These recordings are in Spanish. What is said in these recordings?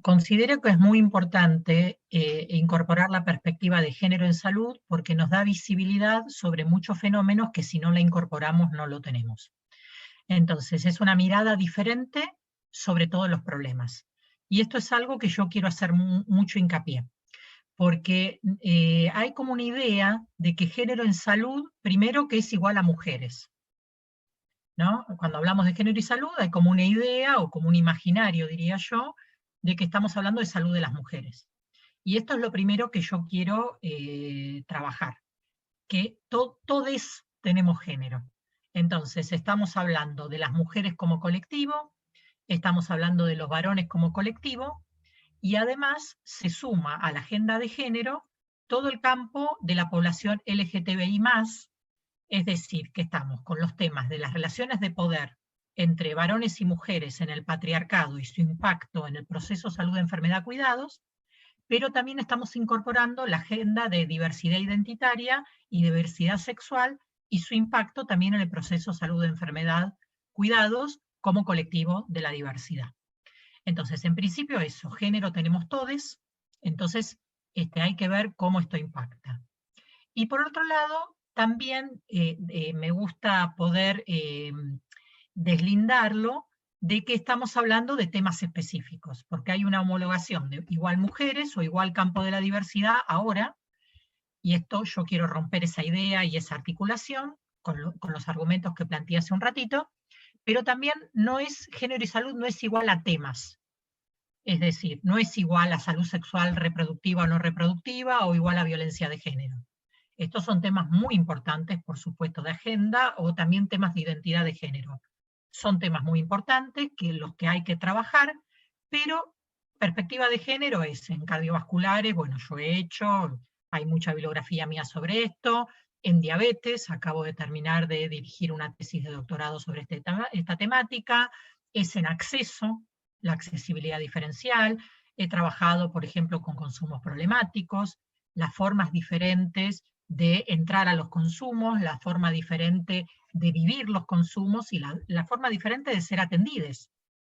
Considero que es muy importante incorporar la perspectiva de género en salud porque nos da visibilidad sobre muchos fenómenos que si no la incorporamos no lo tenemos. Entonces, es una mirada diferente sobre todos los problemas. Y esto es algo que yo quiero hacer mucho hincapié, porque hay como una idea de que género en salud, primero que es igual a mujeres, ¿no? Cuando hablamos de género y salud hay como una idea o como un imaginario, diría yo, de que estamos hablando de salud de las mujeres. Y esto es lo primero que yo quiero trabajar, que todos tenemos género. Entonces, estamos hablando de las mujeres como colectivo, estamos hablando de los varones como colectivo, y además se suma a la agenda de género todo el campo de la población LGTBI+, es decir, que estamos con los temas de las relaciones de poder entre varones y mujeres en el patriarcado y su impacto en el proceso salud-enfermedad-cuidados, pero también estamos incorporando la agenda de diversidad identitaria y diversidad sexual y su impacto también en el proceso salud-enfermedad-cuidados como colectivo de la diversidad. Entonces, en principio eso, género tenemos todes, entonces hay que ver cómo esto impacta. Y por otro lado, también me gusta poder deslindarlo de que estamos hablando de temas específicos, porque hay una homologación de igual mujeres o igual campo de la diversidad ahora, y esto yo quiero romper esa idea y esa articulación con los argumentos que planteé hace un ratito, pero también no es, género y salud no es igual a temas, es decir, no es igual a salud sexual reproductiva o no reproductiva o igual a violencia de género. Estos son temas muy importantes, por supuesto, de agenda o también temas de identidad de género. Son temas muy importantes que los que hay que trabajar, pero perspectiva de género es en cardiovasculares, bueno, yo he hecho, hay mucha bibliografía mía sobre esto, en diabetes, acabo de terminar de dirigir una tesis de doctorado sobre esta temática, es en acceso, la accesibilidad diferencial, he trabajado, por ejemplo, con consumos problemáticos, las formas diferentes de entrar a los consumos, la forma diferente de vivir los consumos y la forma diferente de ser atendidos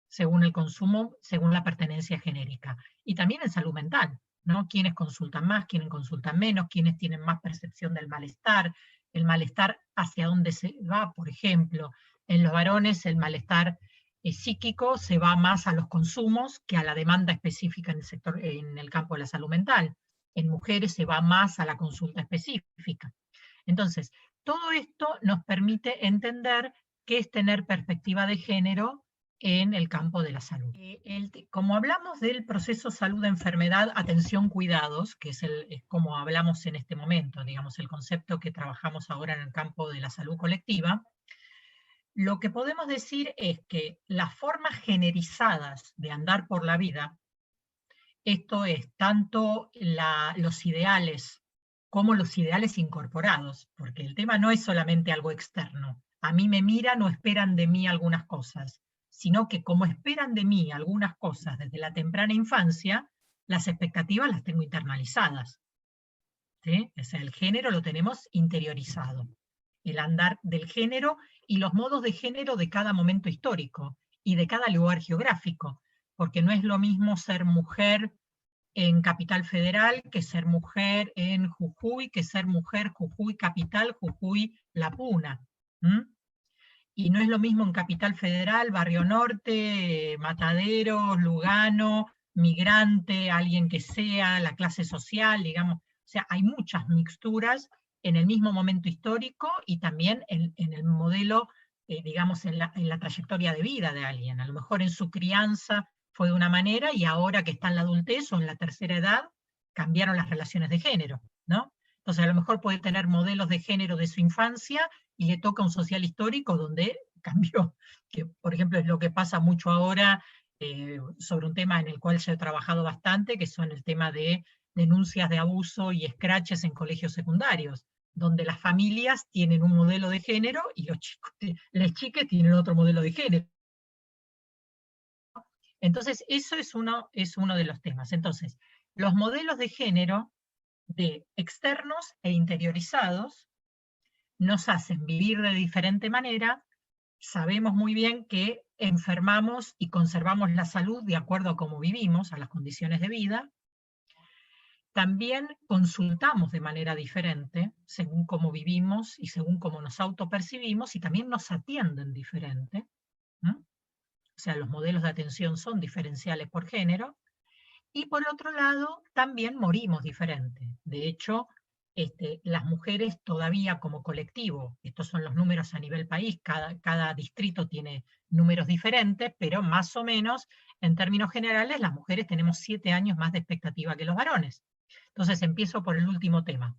según el consumo, según la pertenencia genérica. Y también en salud mental, ¿no? Quienes consultan más, quienes consultan menos, quienes tienen más percepción del malestar, el malestar hacia dónde se va, por ejemplo. En los varones el malestar psíquico se va más a los consumos que a la demanda específica en el campo de la salud mental. En mujeres se va más a la consulta específica. Entonces, todo esto nos permite entender qué es tener perspectiva de género en el campo de la salud. Como hablamos del proceso salud-enfermedad, atención-cuidados, que es como hablamos en este momento, digamos, el concepto que trabajamos ahora en el campo de la salud colectiva, lo que podemos decir es que las formas generizadas de andar por la vida, esto es tanto los ideales como los ideales incorporados, porque el tema no es solamente algo externo. A mí me miran o esperan de mí algunas cosas, sino que como esperan de mí algunas cosas desde la temprana infancia, las expectativas las tengo internalizadas. ¿Sí? O sea, el género lo tenemos interiorizado. El andar del género y los modos de género de cada momento histórico y de cada lugar geográfico, porque no es lo mismo ser mujer en Capital Federal que ser mujer en Jujuy, que ser mujer Jujuy Capital, Jujuy La Puna. Y no es lo mismo en Capital Federal, Barrio Norte, Mataderos, Lugano, migrante, alguien que sea, la clase social, digamos. O sea, hay muchas mixturas en el mismo momento histórico y también en el modelo, digamos, en la trayectoria de vida de alguien. A lo mejor en su crianza fue de una manera y ahora que está en la adultez o en la tercera edad, cambiaron las relaciones de género, ¿no? Entonces a lo mejor puede tener modelos de género de su infancia y le toca un social histórico donde cambió, que por ejemplo es lo que pasa mucho ahora sobre un tema en el cual yo he trabajado bastante, que son el tema de denuncias de abuso y escraches en colegios secundarios, donde las familias tienen un modelo de género y los chicos, las chicas tienen otro modelo de género. Entonces, eso es uno de los temas. Entonces, los modelos de género de externos e interiorizados nos hacen vivir de diferente manera sabemos muy bien que enfermamos y conservamos la salud de acuerdo a cómo vivimos, a las condiciones de vida. También consultamos de manera diferente, según cómo vivimos y según cómo nos autopercibimos, y también nos atienden diferente. O sea, los modelos de atención son diferenciales por género. Y por otro lado, también morimos diferente. De hecho, las mujeres todavía como colectivo, estos son los números a nivel país, cada distrito tiene números diferentes, pero más o menos, en términos generales, las mujeres tenemos 7 años más de expectativa que los varones. Entonces empiezo por el último tema.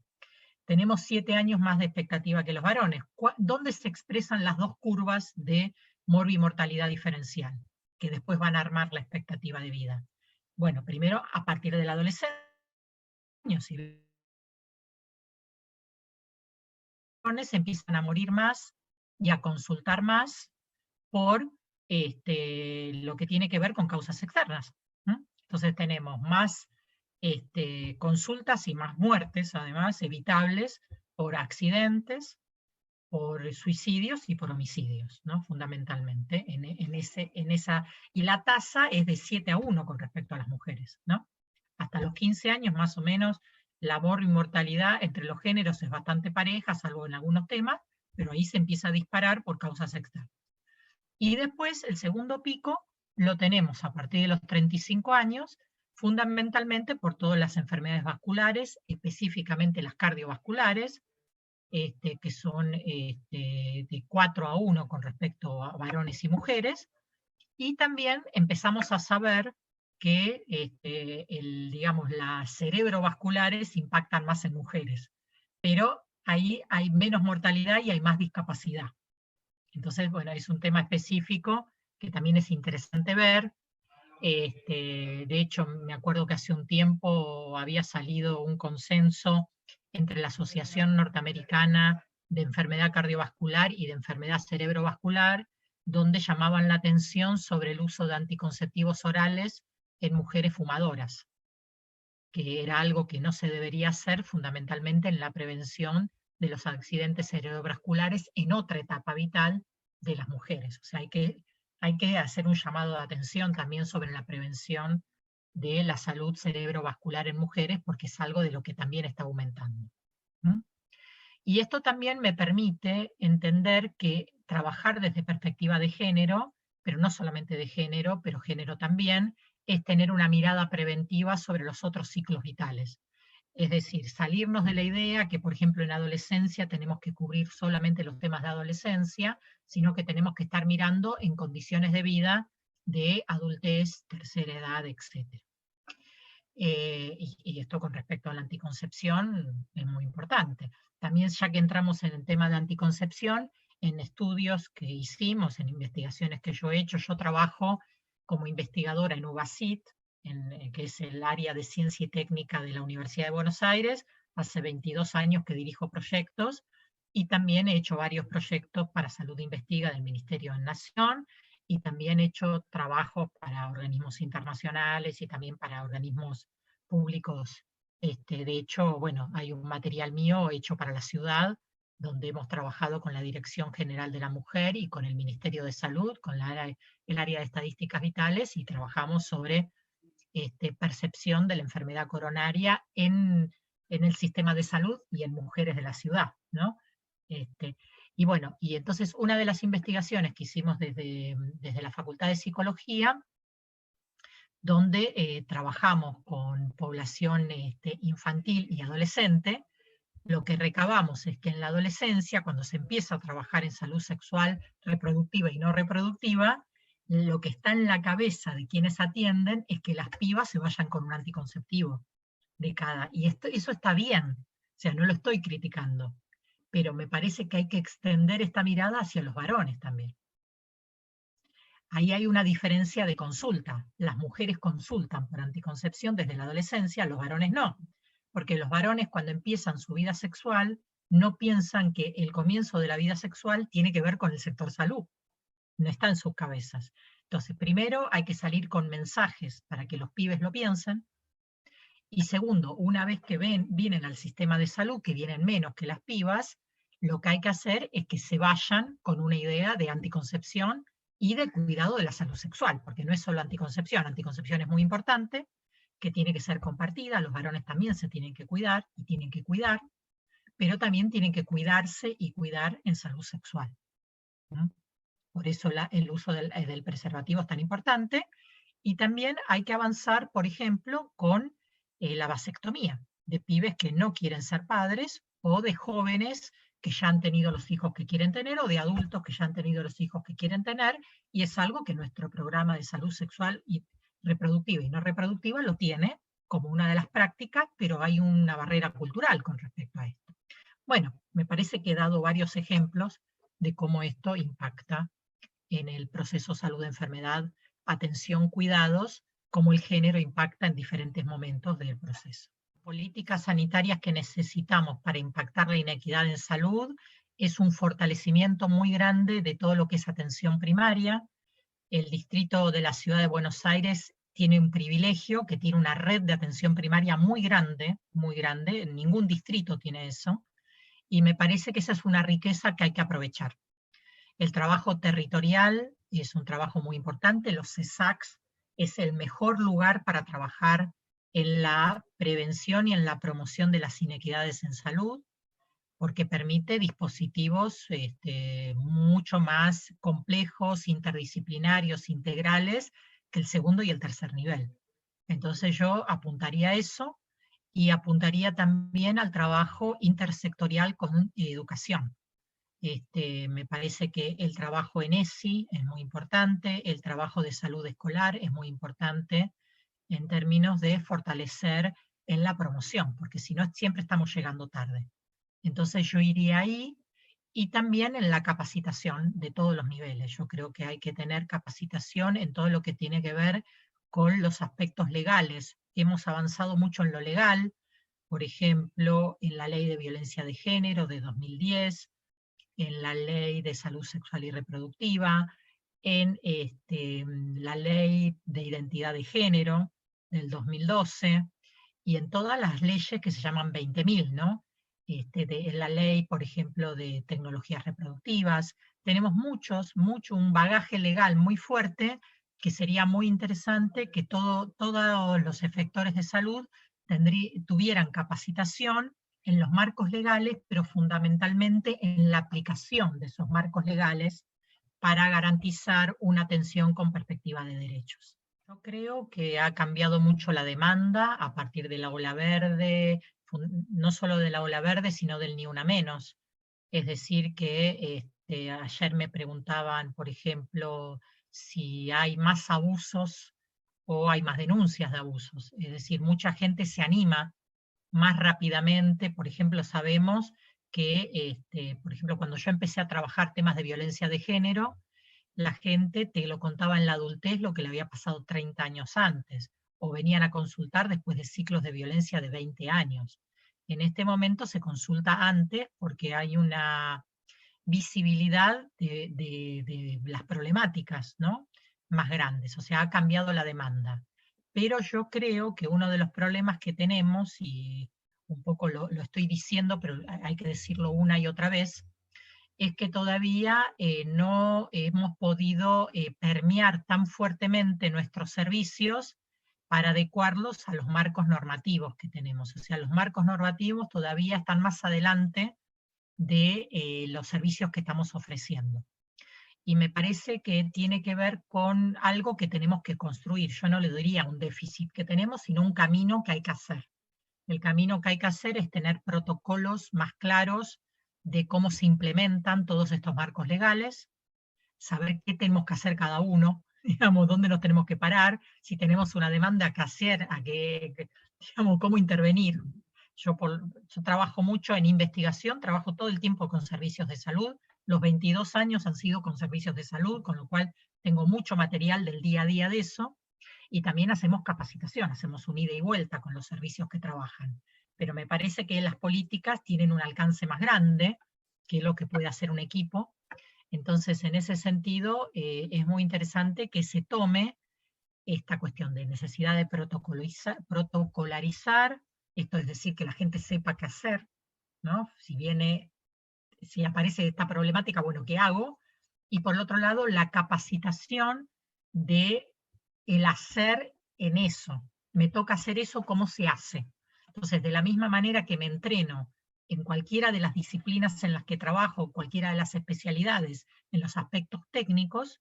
Tenemos 7 años más de expectativa que los varones. ¿Dónde se expresan las dos curvas de morbimortalidad diferencial, que después van a armar la expectativa de vida? Bueno, primero a partir de la adolescencia, si los varones empiezan a morir más y a consultar más por lo que tiene que ver con causas externas. Entonces tenemos más consultas y más muertes, además, evitables por accidentes, por suicidios y por homicidios, ¿no? Fundamentalmente. Y la tasa es de 7-1 con respecto a las mujeres, ¿no? Hasta los 15 años, más o menos, la mortalidad entre los géneros es bastante pareja, salvo en algunos temas, pero ahí se empieza a disparar por causas externas. Y después, el segundo pico lo tenemos a partir de los 35 años, fundamentalmente por todas las enfermedades vasculares, específicamente las cardiovasculares, que son de 4-1 con respecto a varones y mujeres, y también empezamos a saber que digamos, las cerebrovasculares impactan más en mujeres, pero ahí hay menos mortalidad y hay más discapacidad. Entonces, bueno, es un tema específico que también es interesante ver. De hecho, me acuerdo que hace un tiempo había salido un consenso entre la Asociación Norteamericana de Enfermedad Cardiovascular y de Enfermedad Cerebrovascular, donde llamaban la atención sobre el uso de anticonceptivos orales en mujeres fumadoras, que era algo que no se debería hacer fundamentalmente en la prevención de los accidentes cerebrovasculares en otra etapa vital de las mujeres. O sea, hay que hacer un llamado de atención también sobre la prevención de la salud cerebrovascular en mujeres, porque es algo de lo que también está aumentando. Y esto también me permite entender que trabajar desde perspectiva de género, pero no solamente de género, pero género también, es tener una mirada preventiva sobre los otros ciclos vitales. Es decir, salirnos de la idea que, por ejemplo, en adolescencia tenemos que cubrir solamente los temas de adolescencia, sino que tenemos que estar mirando en condiciones de vida de adultez, tercera edad, etc. Y esto con respecto a la anticoncepción es muy importante. También, ya que entramos en el tema de anticoncepción, en estudios que hicimos, en investigaciones que yo he hecho, yo trabajo como investigadora en UBACIT, que es el área de ciencia y técnica de la Universidad de Buenos Aires. Hace 22 años que dirijo proyectos, y también he hecho varios proyectos para Salud Investiga del Ministerio en Nación, y también he hecho trabajos para organismos internacionales y también para organismos públicos. De hecho, bueno, hay un material mío hecho para la ciudad, donde hemos trabajado con la Dirección General de la Mujer y con el Ministerio de Salud, con el área de estadísticas vitales, y trabajamos sobre percepción de la enfermedad coronaria en el sistema de salud y en mujeres de la ciudad, ¿no? Y bueno, y entonces una de las investigaciones que hicimos desde la Facultad de Psicología, donde trabajamos con población infantil y adolescente, lo que recabamos es que en la adolescencia, cuando se empieza a trabajar en salud sexual, reproductiva y no reproductiva, lo que está en la cabeza de quienes atienden es que las pibas se vayan con un anticonceptivo y eso está bien, o sea, no lo estoy criticando, pero me parece que hay que extender esta mirada hacia los varones también. Ahí hay una diferencia de consulta. Las mujeres consultan por anticoncepción desde la adolescencia, los varones no, porque los varones, cuando empiezan su vida sexual, no piensan que el comienzo de la vida sexual tiene que ver con el sector salud, no está en sus cabezas. Entonces, primero hay que salir con mensajes para que los pibes lo piensen, y segundo, una vez que vienen al sistema de salud, que vienen menos que las pibas, Lo que hay que hacer es que se vayan con una idea de anticoncepción y de cuidado de la salud sexual, porque no es solo anticoncepción es muy importante, que tiene que ser compartida, los varones también se tienen que cuidar y tienen que cuidar, pero también tienen que cuidarse y cuidar en salud sexual. ¿Mm? Por eso el uso del preservativo es tan importante. Y también hay que avanzar, por ejemplo, con la vasectomía de pibes que no quieren ser padres o de jóvenes que ya han tenido los hijos que quieren tener o de adultos que ya han tenido los hijos que quieren tener, y es algo que nuestro programa de salud sexual y reproductiva y no reproductiva lo tiene como una de las prácticas, pero hay una barrera cultural con respecto a esto. Bueno, me parece que he dado varios ejemplos de cómo esto impacta en el proceso salud-enfermedad, atención, cuidados, cómo el género impacta en diferentes momentos del proceso. Políticas sanitarias que necesitamos para impactar la inequidad en salud es un fortalecimiento muy grande de todo lo que es atención primaria. El distrito de la ciudad de Buenos Aires tiene un privilegio, que tiene una red de atención primaria muy grande, ningún distrito tiene eso, y me parece que esa es una riqueza que hay que aprovechar. El trabajo territorial es un trabajo muy importante, los CESACs es el mejor lugar para trabajar en la prevención y en la promoción de las inequidades en salud, porque permite dispositivos mucho más complejos, interdisciplinarios, integrales, que el segundo y el tercer nivel. Entonces yo apuntaría a eso y apuntaría también al trabajo intersectorial con educación. Me parece que el trabajo en ESI es muy importante, el trabajo de salud escolar es muy importante en términos de fortalecer en la promoción, porque si no siempre estamos llegando tarde. Entonces yo iría ahí, y también en la capacitación de todos los niveles. Yo creo que hay que tener capacitación en todo lo que tiene que ver con los aspectos legales. Hemos avanzado mucho en lo legal, por ejemplo, en la Ley de Violencia de Género de 2010, en la Ley de Salud Sexual y Reproductiva, en la Ley de Identidad de Género del 2012, y en todas las leyes que se llaman 20.000, ¿no? En la ley, por ejemplo, de tecnologías reproductivas. Tenemos un bagaje legal muy fuerte, que sería muy interesante que todos los efectores de salud tuvieran capacitación en los marcos legales, pero fundamentalmente en la aplicación de esos marcos legales para garantizar una atención con perspectiva de derechos. Yo creo que ha cambiado mucho la demanda a partir de la ola verde, no solo de la ola verde, sino del Ni Una Menos. Es decir, que ayer me preguntaban, por ejemplo, si hay más abusos o hay más denuncias de abusos. Es decir, mucha gente se anima más rápidamente. Por ejemplo, sabemos que, por ejemplo, cuando yo empecé a trabajar temas de violencia de género, la gente te lo contaba en la adultez lo que le había pasado 30 años antes, o venían a consultar después de ciclos de violencia de 20 años. En este momento se consulta antes porque hay una visibilidad de las problemáticas, ¿no?, más grandes, o sea, ha cambiado la demanda. Pero yo creo que uno de los problemas que tenemos, y un poco lo estoy diciendo, pero hay que decirlo una y otra vez, es que todavía no hemos podido permear tan fuertemente nuestros servicios para adecuarlos a los marcos normativos que tenemos. O sea, los marcos normativos todavía están más adelante de los servicios que estamos ofreciendo. Y me parece que tiene que ver con algo que tenemos que construir. Yo no le diría un déficit que tenemos, sino un camino que hay que hacer. El camino que hay que hacer es tener protocolos más claros de cómo se implementan todos estos marcos legales, saber qué tenemos que hacer cada uno, digamos, dónde nos tenemos que parar, si tenemos una demanda que hacer, digamos, cómo intervenir. Yo trabajo mucho en investigación, trabajo todo el tiempo con servicios de salud, los 22 años han sido con servicios de salud, con lo cual tengo mucho material del día a día de eso, y también hacemos capacitación, hacemos un ida y vuelta con los servicios que trabajan. Pero me parece que las políticas tienen un alcance más grande que lo que puede hacer un equipo. Entonces, en ese sentido, es muy interesante que se tome esta cuestión de necesidad de protocolarizar, esto es decir, que la gente sepa qué hacer, ¿no? Si viene si aparece esta problemática, bueno, ¿qué hago? Y por el otro lado, la capacitación de el hacer en eso. Me toca hacer eso, ¿cómo se hace? Entonces, de la misma manera que me entreno en cualquiera de las disciplinas en las que trabajo, cualquiera de las especialidades, en los aspectos técnicos,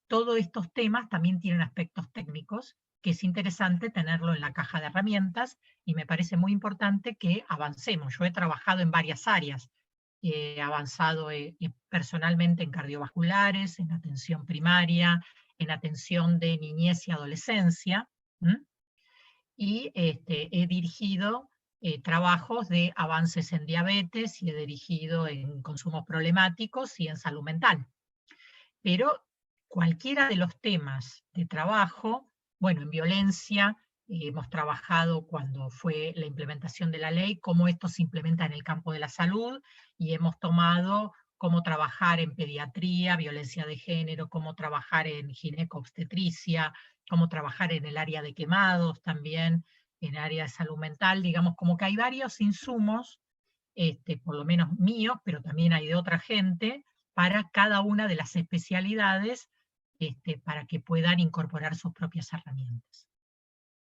todos estos temas también tienen aspectos técnicos, que es interesante tenerlo en la caja de herramientas, y me parece muy importante que avancemos. Yo he trabajado en varias áreas, he avanzado personalmente en cardiovasculares, en atención primaria, en atención de niñez y adolescencia, ¿m? Y he dirigido trabajos de avances en diabetes y he dirigido en consumos problemáticos y en salud mental. Pero cualquiera de los temas de trabajo, bueno, en violencia, hemos trabajado cuando fue la implementación de la ley, cómo esto se implementa en el campo de la salud, y hemos tomado cómo trabajar en pediatría, violencia de género, cómo trabajar en ginecobstetricia, cómo trabajar en el área de quemados también, en el área de salud mental, digamos, como que hay varios insumos, por lo menos míos, pero también hay de otra gente, para cada una de las especialidades, para que puedan incorporar sus propias herramientas.